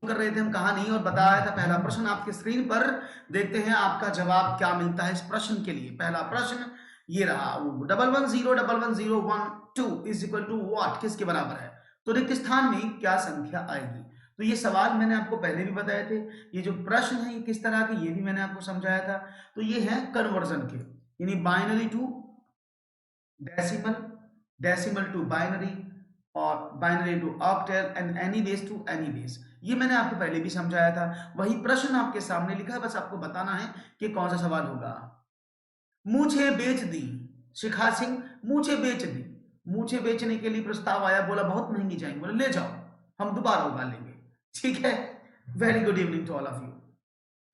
कर रहे थे हम कहानी और बताया था पहला प्रश्न आपके स्क्रीन पर। देखते हैं आपका जवाब क्या मिलता है इस प्रश्न के लिए। पहला प्रश्न ये रहा, 11011012 इज इक्वल टू व्हाट, किसके बराबर है? तो रिक्त स्थान में क्या संख्या आएगी? तो ये सवाल मैंने आपको पहले भी बताए थे। ये जो प्रश्न है ये किस तरह के, ये भी मैंने आपको समझाया था। तो ये है कन्वर्जन के, यानी binary to decimal, decimal to binary, और binary to octal and any base to any base. ये मैंने आपको पहले भी समझाया था। वही प्रश्न आपके सामने लिखा है, बस आपको बताना है कि कौन सा सवाल होगा। मूछे बेच दी, शिखा सिंह मूछे बेच दी। मूछे बेचने के लिए प्रस्ताव आया, बोला बहुत महंगी जाएंगी, बोला ले जाओ हम दोबारा उगा लेंगे। ठीक है, very good evening to all of you.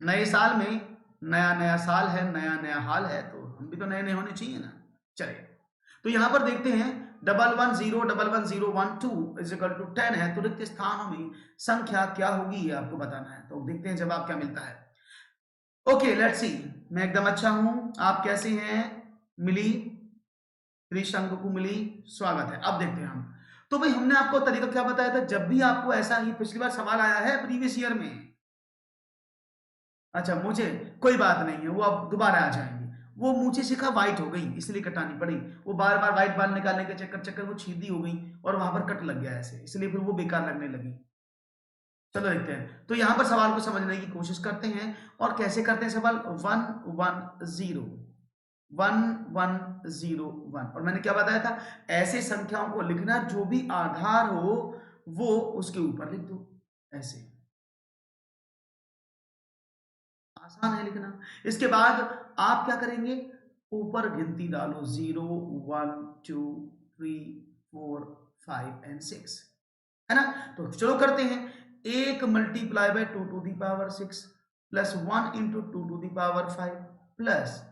नए साल में नया नया साल है, नया नया हाल है, तो हम भी तो नए नए होने चाहिए ना। चलिए, तो यहां पर देखते हैं 11011012 इज इक्वल टू 10 है, तो रिक्त स्थानों में संख्या क्या होगी ये आपको बताना है। तो देखते हैं जवाब क्या मिलता है। ओके लेट्स सी। मैं एकदम अच्छा हूं, आप कैसे हैं? मिली त्रिशंक को मिली, स्वागत है। अब देखते हैं हम। तो भाई हमने आपको तरीका क्या बताया था, जब भी आपको ऐसा ही पिछली बार सवाल आया है प्रीवियस ईयर में, अच्छा मुझे कोई बात नहीं है, वो अब दोबारा आ जाएंगे। वो मुझे शिखा वाइट हो गई इसलिए कटानी पड़ी, वो बार बार वाइट बाल निकालने के चक्कर चक्कर वो छीदी हो गई और वहां पर कट लग गया ऐसे, इसलिए फिर वो बेकार लगने लगी। चलो देखते हैं, तो यहां पर सवाल को समझने की कोशिश करते हैं। और कैसे करते हैं सवाल, 110 और मैंने क्या बताया था, ऐसे संख्याओं को लिखना जो भी आधार हो वो उसके ऊपर लिख दो, ऐसे आसान है लिखना। इसके बाद आप क्या करेंगे, ऊपर गिनती डालो, 0 1 2 3 4 5 एंड 6, है ना। तो चलो करते हैं, 1 multiply by 2 to the power 6 plus 1 into 2 to the power 5 plus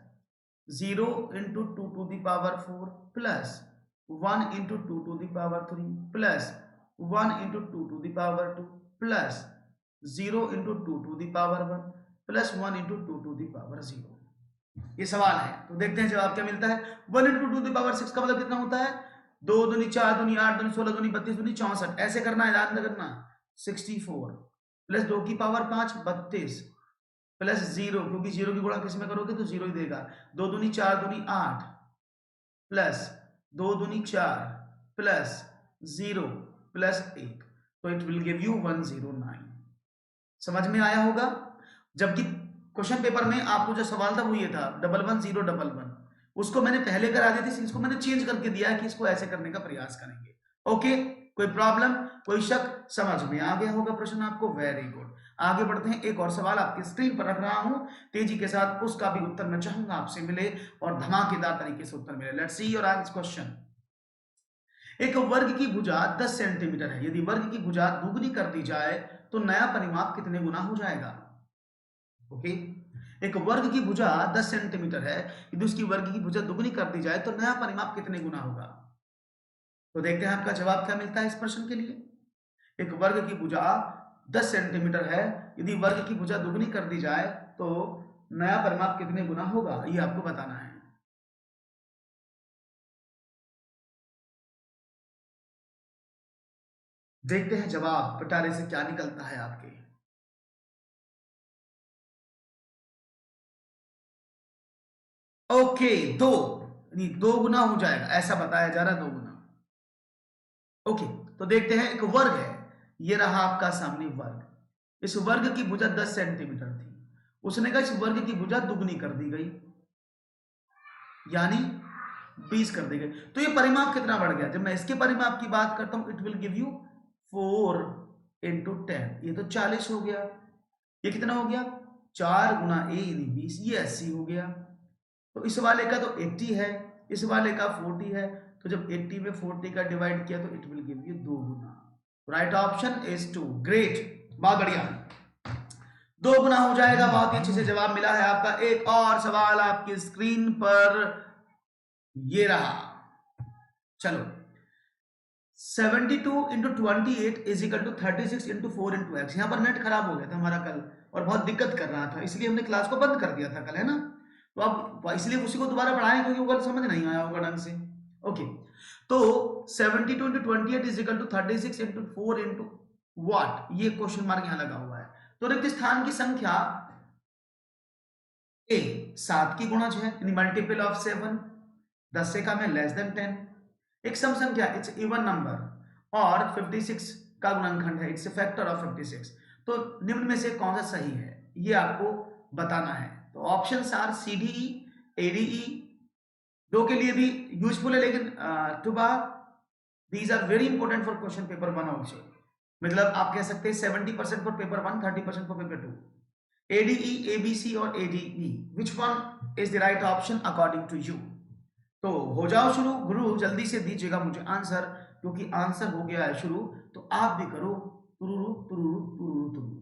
0 into 2 to the power 4 plus 1 into 2 to the power 3 plus 1 into 2 to the power 2 plus 0 into 2 to the power 1 plus 1 into 2 to the power 0। ये सवाल है, तो देखते हैं जवाब क्या मिलता है। 1 इंटू 2 दी पावर 6 का मतलब कितना होता है, 2 दूनी 4 दूनी 8 दूनी 16 दूनी 32 दूनी 64, ऐसे करना है, याद करना। 64 प्लस 2 की पावर 5 32 प्लस 0, क्योंकि 0 की गुणा किस में करोगे तो 0 ही देगा। 2 दूनी 4 दूनी 8 प्लस 2 दूनी 4 प्लस 0 प्लस 1, तो इट विल गिव यू 109। समझ में आया होगा। जबकि क्वेश्चन पेपर में आपको जो सवाल था वो ये था 111011, उसको मैंने पहले करा दी थी, इसको मैंने चेंज करके दिया है कि इसको ऐसे करने का प्रयास करेंगे। ओके, कोई प्रॉब्लम, कोई शक, समझ में आ गया होगा प्रश्न आपको, वेरी गुड। आगे बढ़ते हैं, एक और सवाल आपकी स्क्रीन पर रख रहा हूं तेजी के साथ, उसका भी उत्तर मैं चाहूंगा आपसे मिले और धमाकेदार तरीके से उत्तर मिले। Let's see your answer question. एक वर्ग की भुजा 10 सेंटीमीटर है, यदि वर्ग की भुजा दुगनी कर दी जाए तो नया परिमाप कितने गुना हो जाएगा? ओके, एक वर्ग की भुजा 10 सेंटीमीटर है, यदि उसकी वर्ग की भुजा दुगनी कर दी जाए तो नया परिमाप कितने गुना होगा? तो देखते हैं आपका जवाब क्या मिलता है इस प्रश्न के लिए। एक वर्ग की भुजा 10 सेंटीमीटर है, यदि वर्ग की भुजा दुगनी कर दी जाए तो नया परिमाप कितने गुना होगा, ये आपको बताना है। देखते हैं जवाब पिटारे से क्या निकलता है आपके। ओके, दो, नहीं 2 गुना हो जाएगा ऐसा बताया जा रहा है, 2 गुना। ओके, तो देखते हैं, एक वर्ग है, ये रहा आपका सामने वर्ग। इस वर्ग की भुजा 10 सेंटीमीटर थी, उसने कहा इस वर्ग की भुजा दुगनी कर दी गई, यानी 20 कर दी गई। तो ये परिमाप कितना बढ़ गया, जब मैं इसके परिमाप की बात करता हूं, it will give you 4 into 10, ये तो 40 हो गया। ये कितना हो गया, 4 गुना ए यानी 20, ये 80 हो गया। तो इस वाले का तो 80 है, इस वाले का 40 है, तो जब 80 में 40 का डिवाइड किया तो it will give you 2 Guna. Right option is 2, great, बहुत बढ़िया, 2 गुना हो जाएगा, बहुत ही अच्छे से जवाब मिला है आपका। एक और सवाल आपकी स्क्रीन पर ये रहा, चलो 72 into 28 is equal to 36 into 4 into X. यहाँ पर नेट खराब हो गया था हमारा कल और बहुत दिक्कत कर रहा था, इसलिए हमने क्लास को बंद कर दिया था कल, है ना। तो अब इसलिए उसी को दोबारा पढ़ाएं क्योंकि वो कल समझ नहीं आया होगा ढंग से। ओके, तो 72 into 28 is equal to 36 into 4 into what, ये क्वेश्चन मार्क यहां लगा हुआ है। तो रिक्त स्थान की संख्या ए 7 की गुणज है, यानी मल्टीपल ऑफ 7, 10 से कम है, लेस देन 10। एक सम संख्या, इट्स इवन नंबर और 56 का गुणनखंड है, इट्स ए फैक्टर ऑफ 56। तो निम्न में से कौन सा सही है ये आपको बताना है। तो options are C D E, A D E, दो के लिए भी यूजफुल है, लेकिन टुबा these are very important for question paper 1 also. मतलब आप कह सकते हैं 70% for paper 1, 30% for paper 2। ADE, ABC और ADE, which one is the right option according to you? तो हो जाओ शुरू, गुरु जल्दी से दीजिएगा मुझे आंसर, क्योंकि आंसर हो गया है शुरू, तो आप भी करो तुरुरु तुरुरु तुरुरु तुरुरु,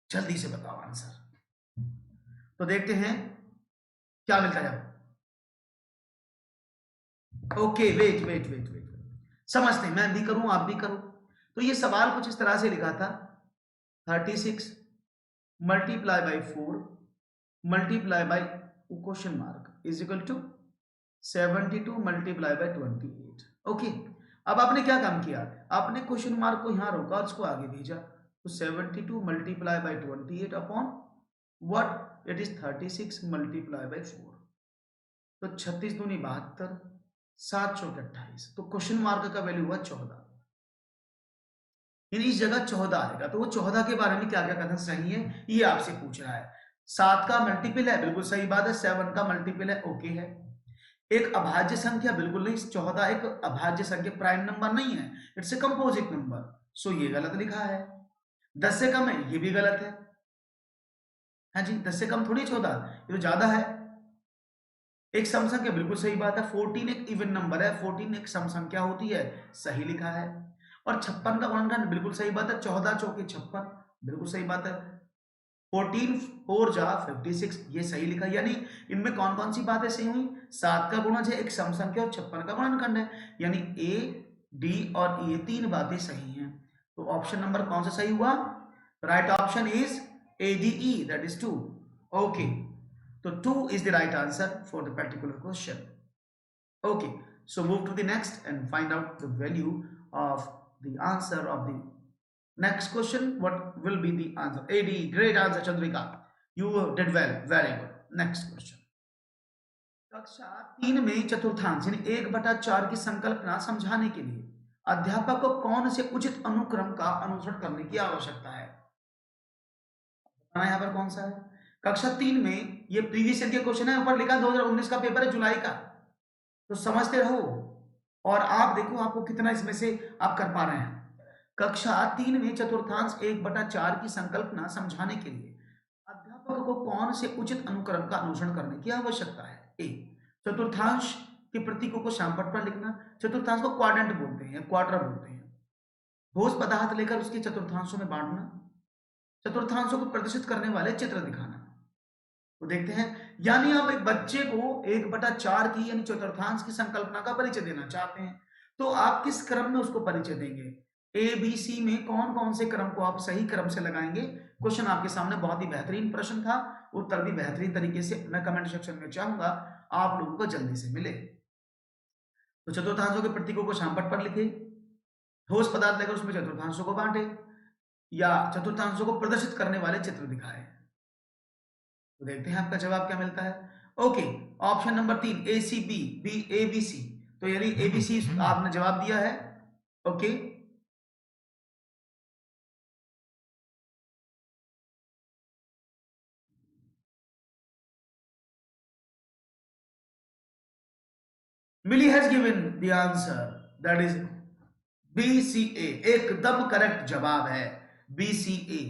जल्दी से बताओ आंसर। तो देखते हैं क्या मिलता है। Okay, wait wait wait wait, समझते हैं, मैं भी करूं आप भी करो। तो ये सवाल कुछ इस तरह से लिखा था, 36 multiply by 4 multiply by question mark is equal to 72 multiply by 28। Okay, अब आपने क्या काम किया, आपने क्वेश्चन मार्क को यहां रोका और उसको आगे भेजा। तो 72 multiply by 28 upon what, it is 36 multiply by 4। तो 36 दूनी 72, 7 चौके 28। तो क्वेश्चन मार्क का वैल्यू हुआ 14, इस जगह 14 आएगा। तो वो 14 के बारे में क्या क्या कथन सही है ये आपसे पूछ रहा है। 7 का मल्टीपल है, बिल्कुल सही बात है। 7 का मल्टीपल है, ओके है। एक अभाज्य संख्या, बिल्कुल नहीं, 14 एक अभाज्य संख्या, प्राइम नंबर नहीं है, इट्स ए कंपोजिट नंबर, सो ये गलत लिखा है। 10 से कम है, ये भी गलत है। हाँ जी, 10 से कम थोड़ी 14, ये तो ज्यादा है। एक सम संख्या, बिल्कुल सही बात है। 14 एक इवन नंबर है, 14 एक सम संख्या होती है, सही लिखा है। और 56 का गुणनखंड, बिल्कुल सही बात है, 14 चौके 56, बिल्कुल सही बात है। 14 4 जा 56, ये सही लिखा। यानी इनमें कौन कौन सी बातें सही हुई, 7 का गुणज है, एक सम संख्या और 56 का गुणनखंड है, यानी ए डी और ये तीन बातें सही हैं। तो ऑप्शन नंबर कौन सा सही हुआ, right option is a D E, that is 2। Okay, so 2 is the right answer for the particular question. Okay, so move to the next and find out the value of the answer of the next question. What will be the answer? AD, great answer Chandrika, you did well, very good. Next question. कक्षा 3 में चतुर्थांश यानी 1/4 की संकल्पना समझाने के लिए अध्यापक को कौन से उचित अनुक्रम का अनुसरण करने की आवश्यकता है। यहाँ पर कौन सा है, कक्षा 3 में, ये प्रीवियस ईयर के क्वेश्चन है, ऊपर लिखा 2019 का पेपर है, जुलाई का, तो समझते रहो और आप देखो आपको कितना इसमें से आप कर पा रहे हैं। कक्षा 3 में चतुर्थांश 1/4 की संकल्पना समझाने के लिए अध्यापक को कौन से उचित अनुक्रम का अनुसरण करने की आवश्यकता है। ए, चतुर्थांश के प्रतीकों को श्यामपट्ट पर लिखना। चतुर्थांश को क्वाड्रेंट बोलते हैं, क्वार्टर बोलते हैं। ठोस पदार्थ लेकर उसके चतुर्थांशों में बांटना। चतुर्थांशों को प्रदर्शित करने वाले चित्र दिखाना। तो देखते हैं, यानी आप एक बच्चे को 1/4 की यानी चतुर्थांश की संकल्पना का परिचय देना चाहते हैं, तो आप किस क्रम में उसको परिचय देंगे। ए बी सी में कौन कौन से क्रम को आप सही क्रम से लगाएंगे। क्वेश्चन आपके सामने बहुत ही बेहतरीन प्रश्न था, उत्तर भी बेहतरीन तरीके से मैं कमेंट सेक्शन में चाहूंगा आप लोगों को जल्दी से मिले। तो चतुर्थांशों के प्रतीकों को श्यामपट्ट पर लिखे, ठोस पदार्थ लेकर उसमें चतुर्थांशों को बांटे, या चतुर्थांशों को प्रदर्शित करने वाले चित्र दिखाए। तो देखते हैं आपका जवाब क्या मिलता है। Okay, option number 3 A C B, B A B C, तो यानी ए बी सी आपने जवाब दिया है। Okay, Mili has given the answer, that is B C A, एकदम करेक्ट जवाब है बी सी ए।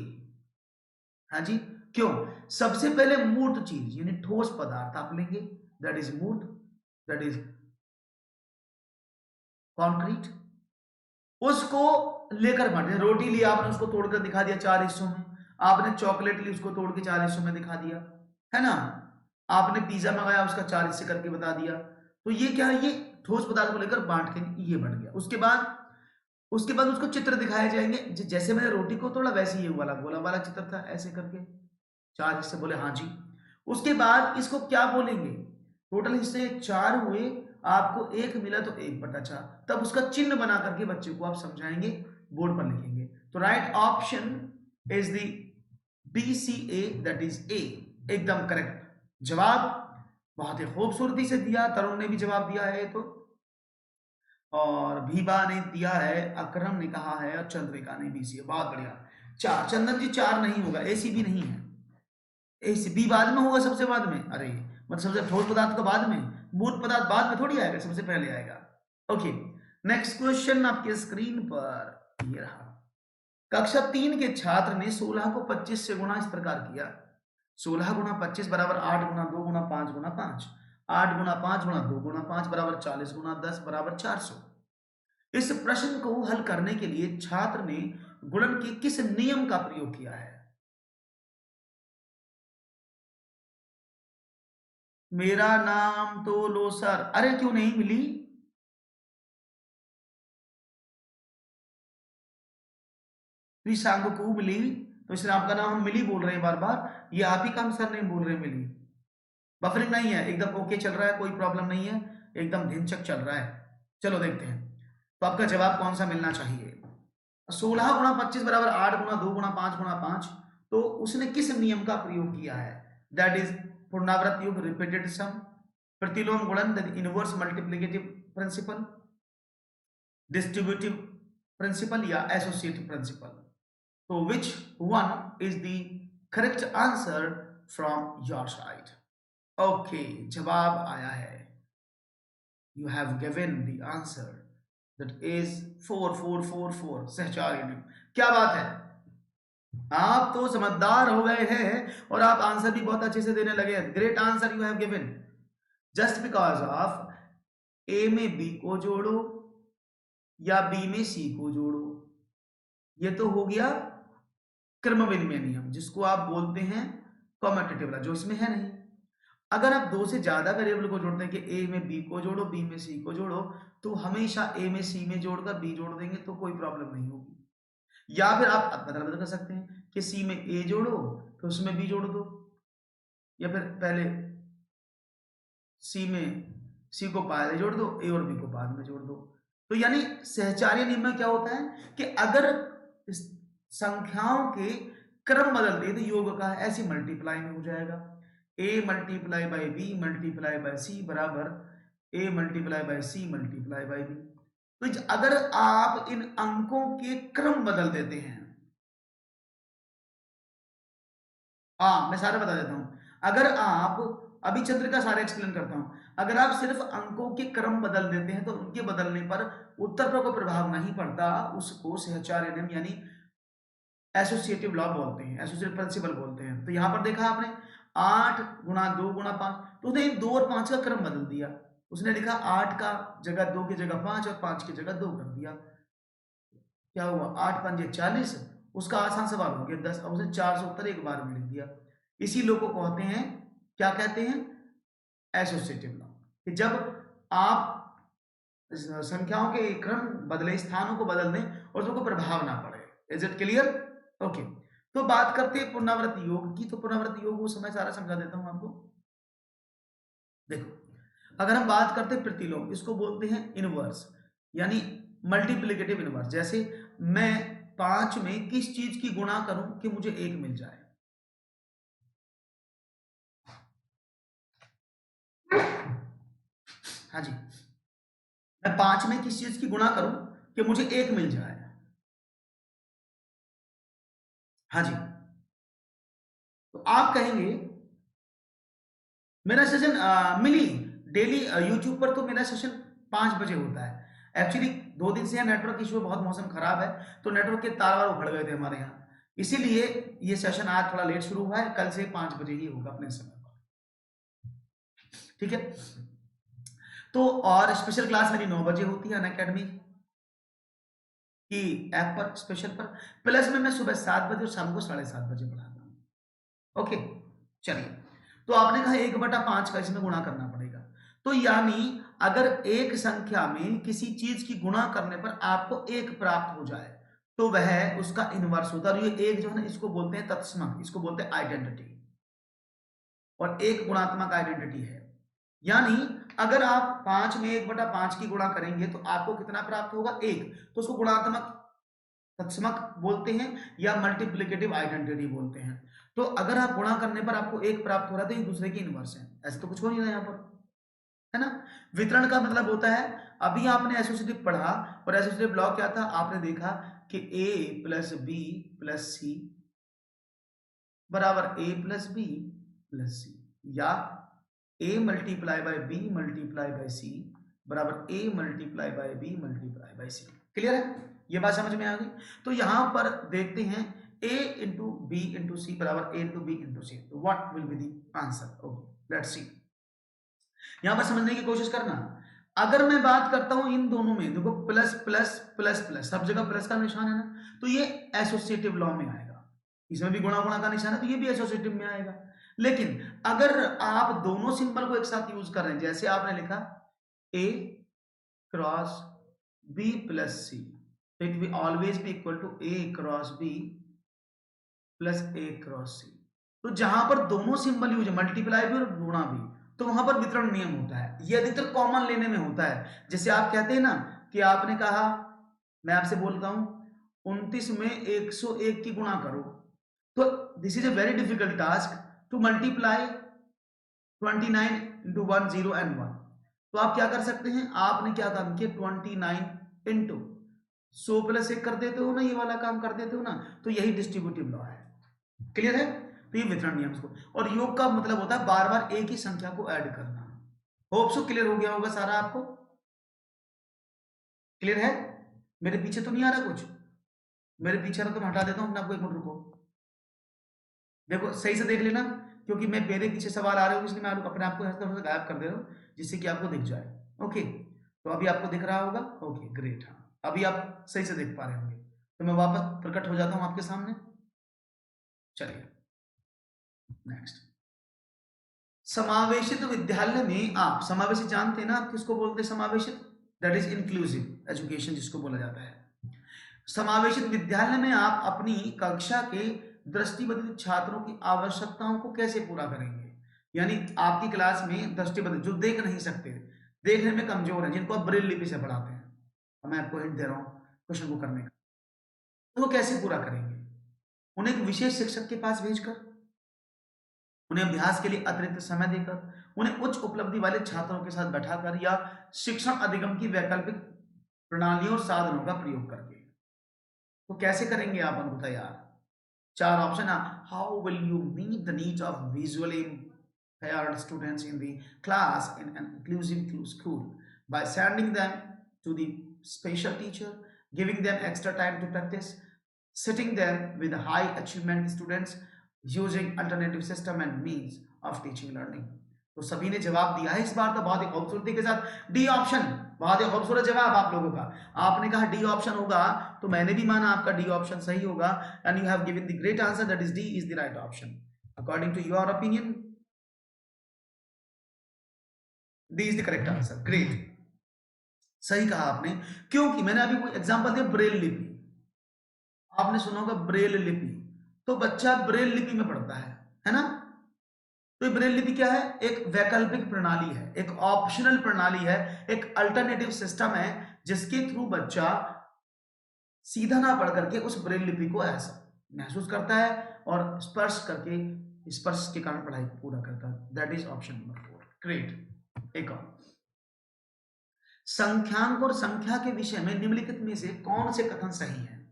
हाँ जी, क्यों, सबसे पहले मूर्त चीज यानी ठोस पदार्थ आप लेंगे, दैट इज मूर्त, दैट इज कॉन्क्रीट, उसको लेकर बांटे। रोटी ली आपने, उसको तोड़कर दिखा दिया 4 हिस्सों में। आपने चॉकलेट ली, उसको तोड़ के 4 हिस्सों में दिखा दिया, है ना। आपने पिज्जा मंगाया, उसका 4 हिस्से करके बता दिया। तो ये क्या है, ये ठोस पदार्थ को लेकर बांट के ये बन गया। उसके बाद उसको चित्र दिखाए जाएंगे, जैसे मैंने रोटी को तोड़ा वैसे ये वाला गोला वाला चित्र था, ऐसे करके 4 हिस्से बोले, हाँ जी। उसके बाद इसको क्या बोलेंगे, टोटल हिस्से 4 हुए, आपको 1 मिला तो 1/4, तब उसका चिन्ह बना करके बच्चे को आप समझाएंगे बोर्ड पर लिखेंगे। तो right option is the BCA, that is a, एकदम करेक्ट जवाब। बहुत ही खूबसूरती से दिया, तरुण ने भी जवाब दिया है तो, और भीबा ने दिया है, अकरम ने कहा है, और चंद्रिका ने BCA, बहुत बढ़िया। 4, चंदन जी 4 नहीं होगा, AC भी नहीं है, AC बी बाद में होगा, सबसे बाद में, अरे मतलब सबसे ठोस पदार्थ तो बाद में, मूल पदार्थ बाद में थोड़ी आएगा, सबसे पहले आएगा। ओके, नेक्स्ट क्वेश्चन आपके स्क्रीन पर ये रहा। कक्षा 3 के छात्र ने 16 को 25 से गुणा इस प्रकार किया, 16 गुणा 25 बराबर 8 गुणा 2 गुणा 5 गुणा 5, 8 गुणा 5 गुणा 2 गुणा 5 बराबर 40 गुणा 10 बराबर 400। इस प्रश्न को हल करने के लिए छात्र ने गुणन के किस नियम का प्रयोग किया है? मेरा नाम तो लो सर, अरे क्यों नहीं मिली? त्रिशांग को मिली, तो इसलिए आपका नाम हम मिली बोल रहे हैं बार बार, ये आप ही का हम सर नहीं बोल रहे मिली। बफरिंग नहीं है, एकदम ओके चल रहा है, कोई प्रॉब्लम नहीं है, एकदम ढिंचक चल रहा है। चलो देखते हैं, तो आपका जवाब कौन सा मिलना चाहिए? 16 गुणा 25 बराबर 8 गुणा 2 गुणा 5 गुणा 5, तो उसने किस नियम का प्रयोग किया है? दैट इज पुनरावृत्त योग, रिपीटेड सम, प्रतिलोम गुणन, inverse multiplicative principle, distributive principle, या एसोसिएटिव प्रिंसिपल। तो which one is the correct answer from your side? Okay, जवाब आया है, you have given the answer, that is 4444, सहचार यूनिट। क्या बात है, आप तो समझदार हो गए हैं और आप आंसर भी बहुत अच्छे से देने लगे हैं। Great answer you have given, just because of A में बी को जोड़ो या बी में सी को जोड़ो, ये तो हो गया क्रम विनिमय नियम, जिसको आप बोलते हैं कॉम्यूटेटिव, जो इसमें है नहीं। अगर आप दो से ज्यादा वेरिएबल को जोड़ते हैं कि ए में बी को जोड़ो, बी में सी को जोड़ो, तो हमेशा ए में सी में जोड़कर बी जोड़ देंगे तो कोई प्रॉब्लम नहीं होगी। या फिर आप बदल बदल कर सकते हैं कि सी में ए जोड़ो फिर उसमें बी जोड़ दो, या फिर पहले सी में सी को पहले जोड़ दो, ए और बी को बाद में जोड़ दो। तो यानी सहचार्य नियम में क्या होता है कि अगर इस संख्याओं के क्रम बदल दे तो योग का ऐसी मल्टीप्लाई में हो जाएगा, A multiply by B multiply by C बराबर A multiply by C multiply by B. तो अगर आप इन अंकों के क्रम बदल देते हैं, हाँ मैं सारे बता देता हूं, अगर आप, अभी चंद्र का सारे एक्सप्लेन करता हूं, अगर आप सिर्फ अंकों के क्रम बदल देते हैं तो उनके बदलने पर उत्तर पर कोई प्रभाव नहीं पड़ता, उसको सहचार्य नियम यानी एसोसिएटिव लॉ बोलते हैं, एसोसिएटिव प्रिंसिपल बोलते हैं। तो यहां पर देखा आपने 8 गुणा 2 गुणा 5, तो उसने 2 और 5 का क्रम बदल दिया, उसने लिखा 8 का जगह 2 की जगह 5 और 5 की जगह 2 कर दिया। क्या हुआ, 8 पंजे 40, उसका आसान सवाल हो गया 10, अब उसने 4 से उत्तर एक बार में लिख दिया। इसी लॉ को कहते हैं, क्या कहते हैं, एसोसिएटिव लॉ, कि जब आप संख्याओं के क्रम बदले, स्थानों को बदल दें और उसको प्रभाव ना पड़े। Is it clear? ओके, तो बात करते हैं पुनरावृत्त योग की। तो पुनरावृत्त योग वो समय सारा समझा देता हूं आपको। देखो, अगर हम बात करते हैं प्रतिलोम, इसको बोलते हैं इनवर्स यानी मल्टीप्लिकेटिव इनवर्स। जैसे मैं 5 में किस चीज की गुणा करूं कि मुझे 1 मिल जाए, हाँ जी, मैं 5 में किस चीज की गुणा करूं कि मुझे 1 मिल जाए, हाँ जी। तो आप कहेंगे मेरा सेशन मिली डेली यूट्यूब पर, तो मेरा सेशन 5 बजे होता है। एक्चुअली 2 दिन से नेटवर्क इशू, बहुत मौसम खराब है तो नेटवर्क के तार वार उखड़ गए थे हमारे यहाँ, इसीलिए ये सेशन आज थोड़ा लेट शुरू हुआ है, कल से 5 बजे ही होगा अपने समय पर, ठीक है। तो और स्पेशल क्लास मेरी 9 बजे होती है अनअकैडमी की ऐप पर, स्पेशल पर, प्लस में मैं सुबह 7 बजे और शाम को 7:30 बजे पढ़ाता हूँ। ओके, चलिए, तो आपने कहा 1/5 का इसमें गुणा करना पड़ेगा, तो यानी अगर एक संख्या में किसी चीज की गुणा करने पर आपको 1 प्राप्त हो जाए तो वह उसका इनवर्स होता है। और ये 1 जो है ना, इसको बोलते हैं तत्समक, इसको बोलते हैं आइडेंटिटी, और 1 गुणात्मक आइडेंटिटी है। यानी अगर आप 5 में 1/5 की गुणा करेंगे तो आपको कितना प्राप्त होगा, 1, तो उसको गुणात्मक तत्समक बोलते हैं या मल्टीप्लिकेटिव आइडेंटिटी बोलते हैं। तो अगर आप गुणा करने पर आपको एक प्राप्त हो रहा है तो ये दूसरे की इनवर्स है, ऐसे तो कुछ हो नहीं रहा यहाँ पर, है ना। वितरण का मतलब होता है, अभी आपने एसोसिएटिव पढ़ा और एसोसिएटिव लॉ क्या था, आपने देखा कि a प्लस बी प्लस सी बराबर a प्लस बी प्लस सी, या a multiply by b multiply by c बराबर a multiply by b multiply by c। Clear है, ये बात समझ में आ गई। तो यहां पर देखते हैं a into B into C बराबर a into B into C, what will be the answer. Okay let's see, यहां पर समझने की कोशिश करना। अगर मैं बात करता हूं इन दोनों में, देखो प्लस प्लस प्लस प्लस, सब जगह प्लस का निशान है ना, तो ये एसोसिएटिव लॉ में आएगा। इसमें भी गुणा गुणा का निशान है तो ये भी एसोसिएटिव में आएगा। लेकिन अगर आप दोनों सिंबल को एक साथ यूज कर रहे हैं, जैसे आपने लिखा a cross b plus c, तो it will always be equal to a cross b plus a cross c। तो जहां पर दोनों सिंबल यूज है, मल्टीप्लाई भी और गुणा भी, तो वहां पर वितरण नियम होता है, ये अधिकतर कॉमन लेने में होता है। जैसे आप कहते हैं ना कि आपने कहा, मैं आपसे बोलता हूं 29 में 101 की गुणा करो, तो this is a very difficult task to multiply 29 into 1 0 and 1। तो आप क्या कर सकते हैं, आपने क्या काम किया 29 इंटू 100 प्लस 1 कर देते हो ना, ये वाला काम कर देते हो ना, तो यही डिस्ट्रीब्यूटिव लॉ है। क्लियर है, तो ये वितरण नियम को, और योग का मतलब होता है बार बार एक ही संख्या को ऐड करना। होप सो क्लियर हो गया होगा सारा आपको, क्लियर है। मेरे पीछे तो नहीं आ रहा कुछ, मेरे पीछे आ रहा तो मैं हटा देता हूं अपने आपको, एक मिनट रुको, देखो सही से देख लेना, क्योंकि मैं मेरे पीछे सवाल आ रहे हो इसलिए मैं अपने आपको थोड़ा सा गायब कर दे रहा हूँ जिससे कि आपको दिख जाए। ओके, तो अभी आपको दिख रहा होगा, ओके ग्रेट, हाँ अभी आप सही से देख पा रहे होंगे। तो मैं वापस प्रकट हो जाता हूँ आपके सामने, चलिए नेक्स्ट। समावेशित विद्यालय में आप, समावेशित जानते हैं ना आप किसको बोलते हैं, समावेशित, दैट इज इंक्लूसिव एजुकेशन जिसको बोला जाता है। समावेशित विद्यालय में आप अपनी कक्षा के दृष्टिबाधित छात्रों की आवश्यकताओं को कैसे पूरा करेंगे, यानी आपकी क्लास में दृष्टिबाधित जो देख नहीं सकते, देखने में कमजोर है, जिनको आप ब्रेल लिपि से पढ़ाते हैं, मैं आपको हिंट दे रहा हूँ क्वेश्चन को करने का, तो वो कैसे पूरा करेंगे, उन्हें एक विशेष शिक्षक के पास भेजकर, उन्हें अभ्यास के लिए अतिरिक्त समय देकर, उन्हें उच्च उपलब्धि वाले छात्रों के साथ बैठाकर, या शिक्षण अधिगम की वैकल्पिक प्रणालियों और साधनों का प्रयोग करके। तो कैसे करेंगे आप उनको तैयार, चार ऑप्शन है। How will you meet the needs of visually impaired students in the class in an inclusive school by sending them to the special teacher, giving them extra time to practice, sitting them with high achievement students, using alternative system and means of teaching learning। तो सभी ने जवाब दिया है इस बार तो बहुत ही खूबसूरती के साथ, डी ऑप्शन, बहुत ही खूबसूरत जवाब आप लोगों का। आपने कहा डी ऑप्शन होगा तो मैंने भी माना आपका डी ऑप्शन सही होगा, and you have given the great answer, that is D is the right option according to your opinion, D is the correct answer, great, सही कहा आपने। क्योंकि मैंने अभी कोई एग्जांपल दिया ब्रेल लिपि, आपने सुना होगा ब्रेल लिपि, तो बच्चा ब्रेल लिपि में पढ़ता है ना। तो ब्रेल लिपि क्या है, एक वैकल्पिक प्रणाली है, एक ऑप्शनल प्रणाली है, एक अल्टरनेटिव सिस्टम है जिसके थ्रू बच्चा सीधा ना पढ़ करके उस ब्रेल लिपि को ऐसा महसूस करता है और स्पर्श करके, स्पर्श के कारण पढ़ाई पूरा करता है, that is option number 4, great. एक और, संख्यांक और संख्या के विषय में निम्नलिखित में से कौन से कथन सही है।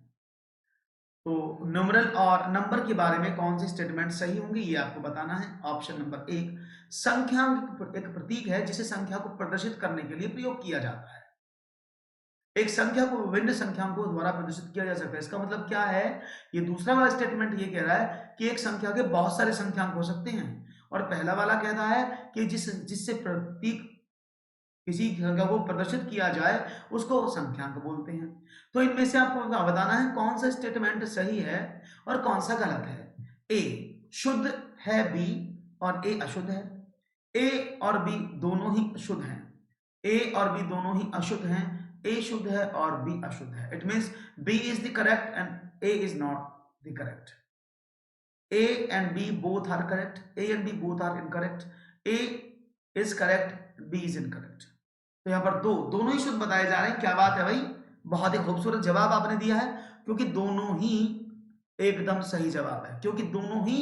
तो न्यूमरल और नंबर के बारे में कौन से स्टेटमेंट सही होंगे ये आपको बताना है। ऑप्शन नंबर 1, संख्यांक एक प्रतीक है जिसे संख्या को प्रदर्शित करने के लिए प्रयोग किया जाता है। एक संख्या को विभिन्न संख्यांकों द्वारा प्रदर्शित किया जा सकता है, इसका मतलब क्या है, ये दूसरा वाला स्टेटमेंट ये कह रहा है कि एक संख्या के बहुत सारे संख्यांक हो सकते हैं, और पहला वाला कहता है कि जिससे प्रतीक किसी संख्या को प्रदर्शित किया जाए उसको संख्यांक बोलते हैं। तो इनमें से आपको बताना है कौन सा स्टेटमेंट सही है और कौन सा गलत है। ए शुद्ध है बी और ए अशुद्ध है, ए और बी दोनों ही अशुद्ध हैं, ए और बी दोनों ही अशुद्ध हैं, ए शुद्ध है और बी अशुद्ध है, it means B is the correct and A is not the correct, A and B both are correct, A and B both are incorrect, A is correct, B is incorrect. तो यहां पर दोनों ही शुद्ध बताए जा रहे हैं, क्या बात है भाई, बहुत ही खूबसूरत जवाब आपने दिया है, क्योंकि दोनों ही एकदम सही जवाब है, क्योंकि दोनों ही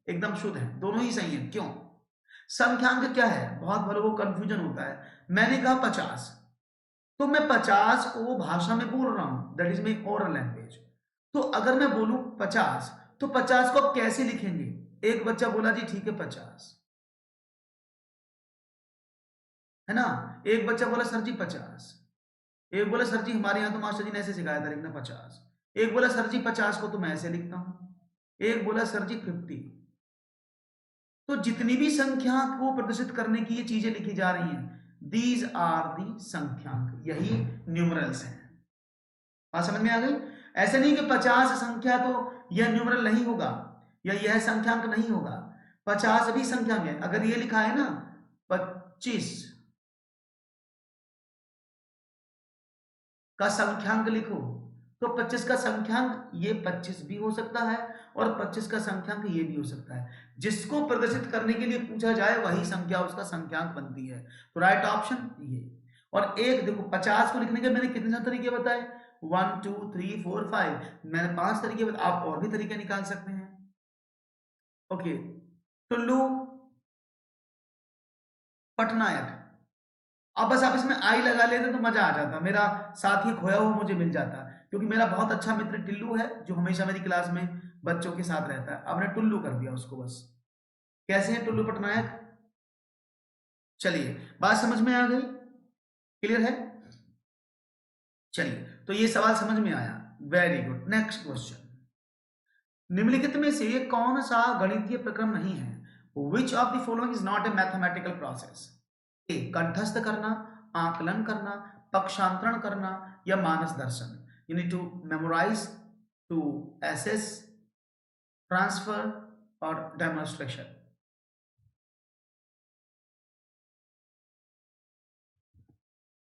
एकदम शुद्ध है, दोनों ही सही है। क्यों? संख्यांक क्या है, बहुत बार वो कंफ्यूजन होता है। मैंने कहा 50, तो मैं 50 को भाषा में बोल रहा हूं, that is my oral language. तो अगर मैं बोलूं 50, तो 50 को आप कैसे लिखेंगे? एक बच्चा बोला जी ठीक है 50, है ना। एक बच्चा बोला सर जी 50, एक बोला सर जी हमारे यहाँ तो मास्टर जी ने ऐसे सिखाया था लिखना 50, एक बोला सर जी 50 को तो मैं ऐसे लिखता हूं, एक बोला सर जी 50। तो जितनी भी संख्या को प्रदर्शित करने की ये चीजें लिखी जा रही हैं, दीज आर दी संख्यांक, यही न्यूमरल्स हैं। बात समझ में आ गई? ऐसे नहीं कि 50 संख्या तो यह न्यूमरल नहीं होगा या यह संख्यांक नहीं होगा, 50 भी संख्यांक है। अगर ये लिखा है ना 25 का संख्यांक लिखो, तो 25 का संख्यांक ये 25 भी हो सकता है और 25 का संख्यांक ये भी हो सकता है। जिसको प्रदर्शित करने के लिए पूछा जाए वही संख्या उसका संख्यांक बनती है। तो राइट ऑप्शन ये। और एक देखो 50 को लिखने के मैंने कितने तरीके बताए, 1 2 3 4 5, मैंने 5 तरीके बताए, आप और भी तरीके निकाल सकते हैं। ओके, टुल्लू पटनायक, अब बस आप इसमें आई लगा लेते तो मजा आ जाता, मेरा साथी खोया हुआ मुझे मिल जाता, क्योंकि मेरा बहुत अच्छा मित्र टिल्लू है जो हमेशा मेरी क्लास में बच्चों के साथ रहता है। आपने टुल्लू कर दिया उसको बस। कैसे है टुल्लू पटनायक? चलिए, बात समझ में आ गई, क्लियर है? चलिए, तो ये सवाल समझ में आया, वेरी गुड। नेक्स्ट क्वेश्चन, निम्नलिखित में से कौन सा गणितीय प्रक्रम नहीं है? Which of the following is not a mathematical process? A कंठस्थ करना, आकलन करना, पक्षांतरण करना या मानस दर्शन। You need to memorise, to assess, transfer और demonstration.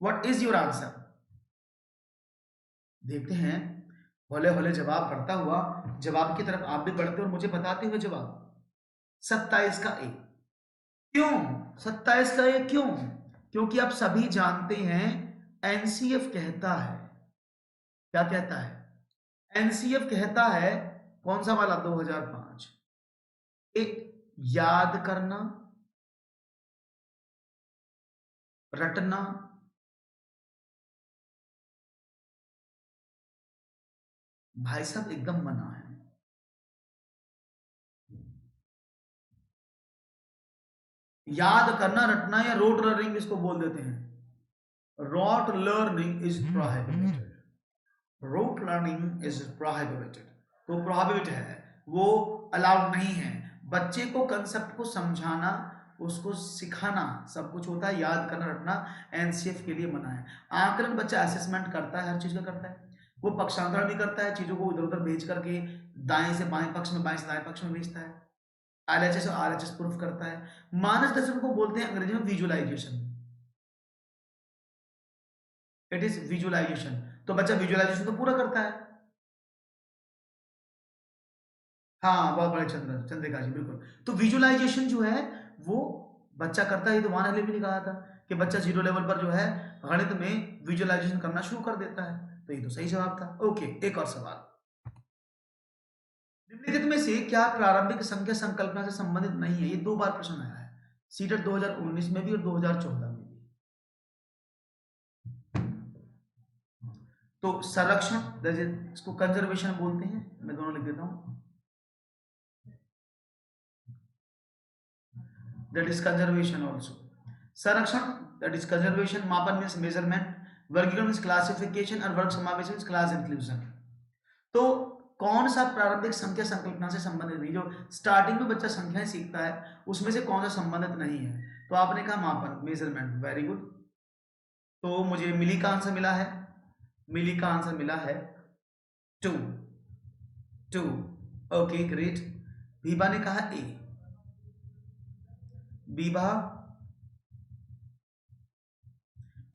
What is your answer? देखते हैं, होले होले जवाब बढ़ता हुआ, जवाब की तरफ आप भी बढ़ते और मुझे बताते हुए जवाब। 27 का ए। क्यों 27 का ए क्यों? क्योंकि आप सभी जानते हैं एनसीएफ कहता है, क्या कहता है? एनसीएफ कहता है, कौन सा वाला, 2005, एक याद करना, रटना, भाई साहब एकदम मना है। याद करना, रटना या रोट लर्निंग इसको बोल देते हैं। Rote learning is prohibited, rote learning is prohibited, तो प्रोहिबिट है, वो अलाउड नहीं है। बच्चे को कंसेप्ट को समझाना, उसको सिखाना सब कुछ होता है, याद करना रटना एनसीएफ के लिए मना है। आकलन बच्चा असेसमेंट करता है, हर चीज का करता है, वो पक्षांतरण भी करता है, चीजों को इधर उधर भेज करके दाएं से बाएं पक्ष में, बाएं से दाएं पक्ष में भेजता है, एलएचएस और आरएचएस प्रूफ करता है। मानस दर्शन को बोलते हैं अंग्रेजी में विजुअलाइजेशन, इट इज विजुअलाइजेशन, तो बच्चा विजुअलाइजेशन तो पूरा करता है। हाँ, बहुत बड़े चंद्रिका जी, बिल्कुल। तो विजुअलाइजेशन जो है वो बच्चा करता है, ये तो वहां भी लिखा था कि बच्चा जीरो लेवल पर जो है गणित में विजुअलाइजेशन करना शुरू कर देता है, तो ये तो सही जवाब था। ओके, एक और सवाल, निम्नलिखित में से क्या प्रारंभिक संख्या संकल्पना से संबंधित नहीं है? ये दो बार प्रश्न आया है, सीटेट 2019 में भी और 2014 में भी। तो संरक्षण, इसको कंजर्वेशन बोलते हैं, मैं दोनों लिख देता हूं, that is conservation also. संरक्षण, that is conservation, मापन means measurement, वर्गीकरण means classification और वर्ग समावेश means class inclusion। तो कौन सा प्रारंभिक संख्या संकल्पना से संबंधित नहीं, जो स्टार्टिंग में बच्चा संख्याएं सीखता है उसमें से कौन सा संबंधित नहीं है? तो आपने कहा मापन, मेजरमेंट, वेरी गुड। तो मुझे मिली का आंसर मिला है, मिली का आंसर मिला है 2, 2। Okay great. बीबा ने कहा ए, बीबा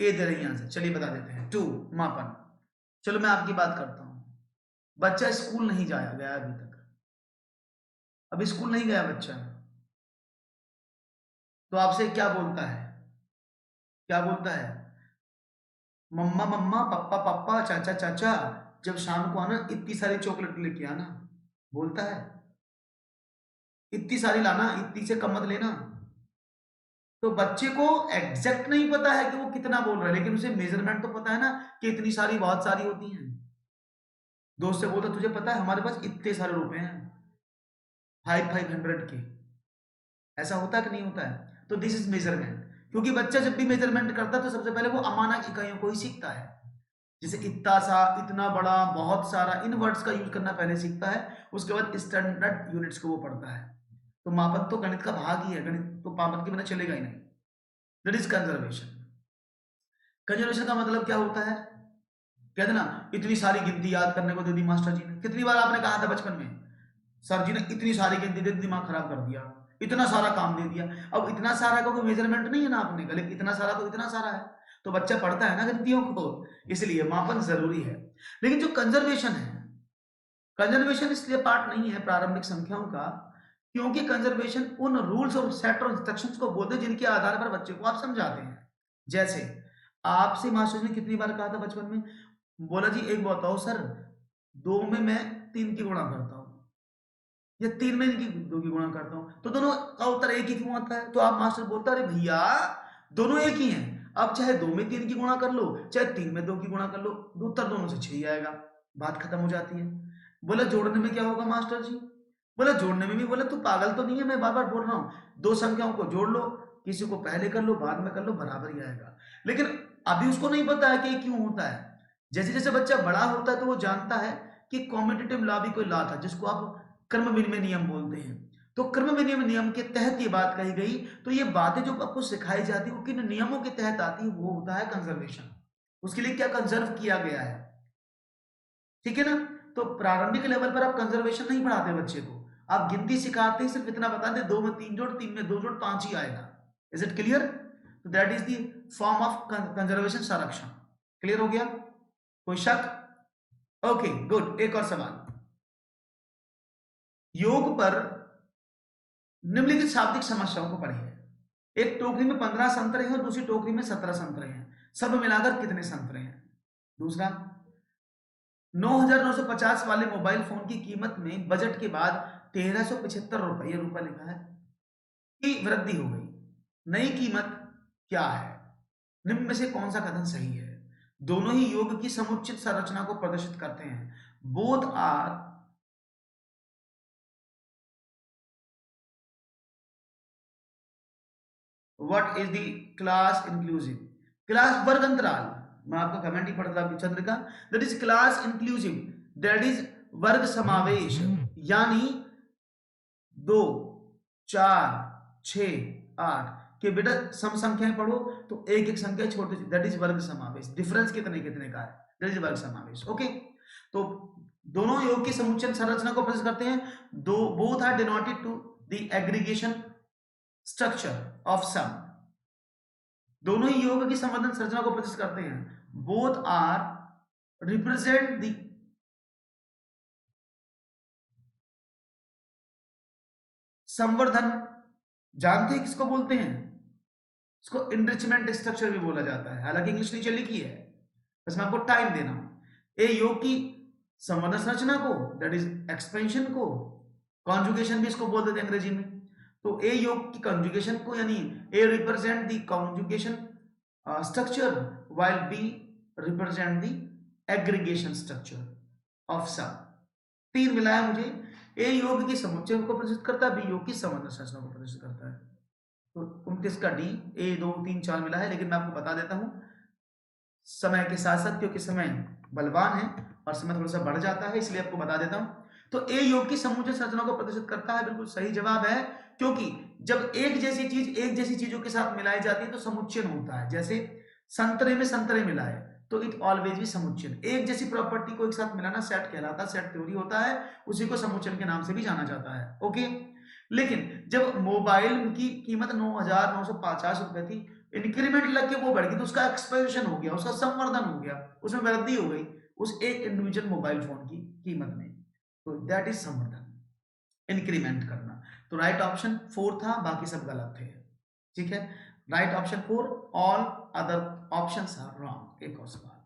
ए दे रही आंसर, चलिए बता देते हैं 2 मापन। चलो मैं आपकी बात करता हूं, बच्चा स्कूल नहीं जाया गया अभी तक, अभी स्कूल नहीं गया बच्चा, तो आपसे क्या बोलता है, क्या बोलता है? मम्मा मम्मा, पप्पा पप्पा, चाचा चाचा, जब शाम को आना इतनी सारी चॉकलेट लेके आना, बोलता है इतनी सारी लाना, इतनी से कम मत लेना। तो बच्चे को एग्जैक्ट नहीं पता है कि वो कितना बोल रहा है, लेकिन उसे मेजरमेंट तो पता है ना कि इतनी सारी बहुत सारी होती हैं। दोस्त से बोलता तुझे पता है हमारे पास इतने सारे रुपए हैं, 500 के। ऐसा होता है कि नहीं होता है? तो दिस इज मेजरमेंट। क्योंकि बच्चा जब भी मेजरमेंट करता है तो सबसे पहले वो अमानक इकाइयों को ही सीखता है। जैसे इतना सा, इतना बड़ा, बहुत सारा, इन वर्ड्स का यूज करना पहले सीखता है, उसके बाद स्टैंडर्ड यूनिट्स को वो पढ़ता है। तो मापन तो गणित का भाग ही है, गणित तो मापन के बिना चलेगा ही नहीं। That is conservation. कंजर्वेशन का मतलब क्या होता है? कहते ना, इतनी सारी गिनती याद करने को दे दी मास्टर जी ने। कितनी बार आपने कहा था बचपन में, सर जी ने इतनी सारी गिनती दे दी, दिमाग खराब कर दिया, इतना सारा काम दे दिया। अब इतना सारा का कोई मेजरमेंट नहीं है ना आपने का, लेकिन इतना सारा तो इतना सारा है। तो बच्चा पढ़ता है ना गिनतियों को, इसलिए मापन जरूरी है। लेकिन जो कंजर्वेशन है, कंजर्वेशन इसलिए पार्ट नहीं है प्रारंभिक संख्याओं का, क्योंकि कंजर्वेशन उन रूल्स और सेट और इंस्ट्रक्शंस को बोलते हैं जिनके आधार पर बच्चे को आप समझाते हैं। जैसे आपसे मास्टर ने कितनी बार कहा था बचपन में, बोला जी एक बताओ सर, 2 में मैं 3 की गुणा करता हूँ, या 3 में इनकी 2 की गुणा करता हूँ, तो दोनों का उत्तर एक ही क्यों आता है? तो आप मास्टर बोलता है अरे भैया दोनों एक ही हैं, अब चाहे 2 में 3 की गुणा कर लो, चाहे 3 में 2 की गुणा कर लो, उत्तर दोनों से 6 ही आएगा, बात खत्म हो जाती है। बोला जोड़ने में क्या होगा मास्टर जी? बोला जोड़ने में भी, बोला तू पागल तो नहीं है, मैं बार बार बोल रहा हूँ, दो संख्याओं को जोड़ लो, किसी को पहले कर लो बाद में कर लो, बराबर ही आएगा। लेकिन अभी उसको नहीं पता है कि ये क्यों होता है। जैसे जैसे बच्चा बड़ा होता है तो वो जानता है कि कॉम्पिटिटिव लॉ भी कोई लॉ था, जिसको आप कर्म विनिमय नियम बोलते हैं। तो कर्म विनिमय नियम के तहत ये बात कही गई, तो ये बातें जो आपको सिखाई जाती है वो किन नियमों के तहत आती है, वो होता है कंजर्वेशन। उसके लिए क्या कंजर्व किया गया है, ठीक है ना? तो प्रारंभिक लेवल पर आप कंजर्वेशन नहीं पढ़ाते बच्चे को, आप गिनती सिखाते हैं, सिर्फ इतना बताते 2 में 3 जोड़, 3 में 2 जोड़, 5 ही आएगा। Is it clear? तो that is the form of conservation, संरक्षण। क्लियर हो गया? कोई शक? Okay good. एक और सवाल, योग पर निम्नलिखित शाब्दिक समस्याओं को पढ़िए। एक टोकरी में 15 संतरे हैं और दूसरी टोकरी में 17 संतरे हैं, सब मिलाकर कितने संतरे हैं? दूसरा, 9,950 वाले मोबाइल फोन की कीमत में बजट के बाद 1,375 रुपया लिखा है की वृद्धि हो गई, नई कीमत क्या है? निम्न में से कौन सा कथन सही है? दोनों ही योग की समुचित संरचना को प्रदर्शित करते हैं। Both are what is the class inclusive? Class वर्ग अंतराल, मैं आपका कमेंट ही पढ़ रहा हूं चंद्र का, that is class inclusive, that is वर्ग समावेश, यानी 2, 4, 6, 8 के बेटा सम संख्याएं पढ़ो तो एक एक संख्या छोटी, दैट इज वर्ग समावेश। डिफरेंस कितने कितने का है, दैट इज वर्ग समावेश। ओके, तो दोनों योग की समुच्चय संरचना को प्रदर्शित करते हैं। दो both are denoted to the aggregation structure of sum, दोनों ही योग की संवर्धन संरचना को प्रदर्शित करते हैं। बोथ आर रिप्रेजेंट द संवर्धन, जानते हैं किसको बोलते हैं? इसको इनरिचमेंट स्ट्रक्चर भी बोला जाता है, हालांकि इंग्लिश नीचे लिखी है, बस मैं आपको टाइम देना हूं। ए योग की संवर्धन संरचना को, दैट इज एक्सपेंशन को, कॉन्जुगेशन भी इसको बोल देते हैं अंग्रेजी में। तो ए योग की कॉन्जुगेशन को, यानी A represent the conjugation structure while B represent the aggregation structure of sum। तीन मिला है मुझे, ए योग की समुच्चय को प्रदर्शित करता है, बी योग की संवर्धन संरचना को प्रदर्शित करता है। तो 29 का डी, ए 2 3 4 मिला है, लेकिन मैं आपको बता देता हूं समय के साथ साथ, क्योंकि समय बलवान है और समय थोड़ा सा बढ़ जाता है, इसलिए आपको बता देता हूं। तो ए योग की समुच्चय संरचना को प्रदर्शित करता है, बिल्कुल सही जवाब है। क्योंकि जब एक जैसी चीज एक जैसी चीजों के साथ मिलाई जाती है तो समुच्चयन होता है। जैसे संतरे में संतरे मिलाए तो इट ऑलवेज भी समुच्चयन, एक जैसी प्रॉपर्टी को एक साथ मिलाना सेट कहलाता है, सेट थ्योरी होता है, उसी को समुच्चयन के नाम से भी जाना जाता है। ओके, लेकिन जब मोबाइल की कीमत 9,950 रुपए थी, इंक्रीमेंट लग के वो बढ़ गई, तो उसका एक्सपेंशन हो गया, उसका संवर्धन हो गया, उसमें वृद्धि हो गई उस एक इंडिविजुअल मोबाइल फोन की कीमत में। तो दैट इज संवर्धन, इंक्रीमेंट करना। तो राइट ऑप्शन 4 था, बाकी सब गलत थे। ठीक है, right option 4, all other options are wrong. एक और सवाल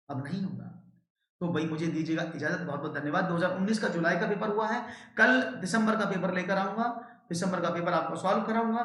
अब नहीं होगा, तो भाई मुझे दीजिएगा इजाजत, बहुत बहुत धन्यवाद। 2019 का जुलाई का पेपर हुआ है, कल दिसंबर का पेपर लेकर आऊंगा, दिसंबर का पेपर आपको सॉल्व कराऊंगा।